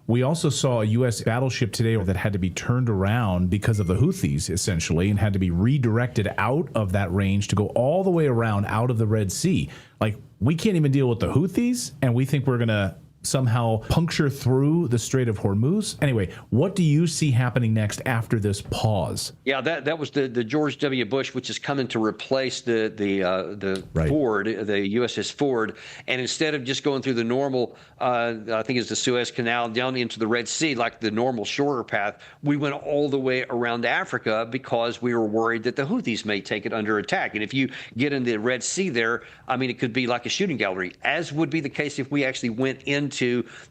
We also saw a U.S. battleship today that had to be turned around because of the Houthis, essentially, and had to be redirected out of that range to go all the way around out of the Red Sea. Like, we can't even deal with the Houthis, and we think we're going to somehow puncture through the Strait of Hormuz. Anyway, what do you see happening next after this pause? Yeah, that was the George W. Bush, which is coming to replace the Right. Ford, the USS Ford, and instead of just going through the normal, I think it's the Suez Canal down into the Red Sea, like the normal shorter path, we went all the way around Africa because we were worried that the Houthis may take it under attack. And if you get in the Red Sea there, I mean, it could be like a shooting gallery, as would be the case if we actually went into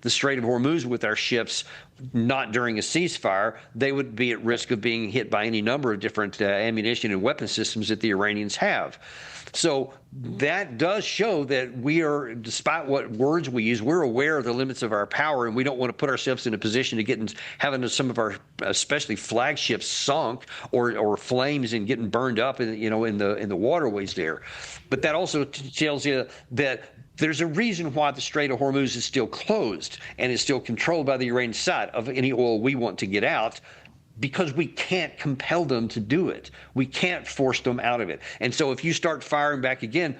the Strait of Hormuz with our ships, not during a ceasefire. They would be at risk of being hit by any number of different ammunition and weapon systems that the Iranians have. So that does show that we are, despite what words we use, we're aware of the limits of our power, and we don't want to put ourselves in a position to get in, having some of our, especially flagships, sunk or flames and getting burned up in the waterways there. But that also tells you that there's a reason why the Strait of Hormuz is still closed and is still controlled by the Iranian side of any oil we want to get out, because we can't compel them to do it. We can't force them out of it. And so if you start firing back again,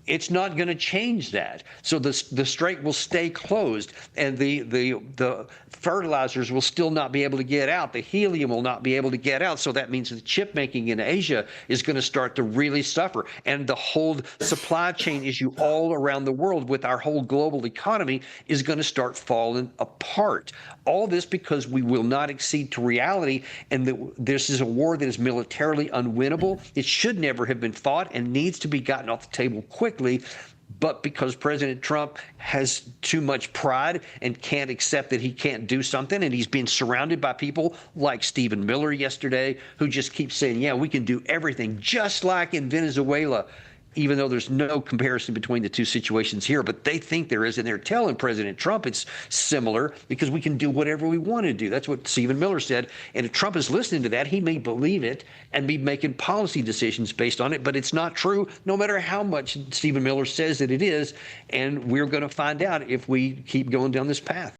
it's not going to change that. So the strait will stay closed, and the fertilizers will still not be able to get out. The helium will not be able to get out. So that means the chip making in Asia is going to start to really suffer. And the whole supply chain issue all around the world with our whole global economy is going to start falling apart. All this because we will not accede to reality, and this is a war that is militarily unwinnable. It should never have been fought and needs to be gotten off the table quickly. But because President Trump has too much pride and can't accept that he can't do something, and he's being surrounded by people like Stephen Miller yesterday, who just keep saying, yeah, we can do everything, just like in Venezuela, even though there's no comparison between the two situations here. But they think there is, and they're telling President Trump it's similar because we can do whatever we want to do. That's what Stephen Miller said. And if Trump is listening to that, he may believe it and be making policy decisions based on it. But it's not true, no matter how much Stephen Miller says that it is. And we're going to find out if we keep going down this path.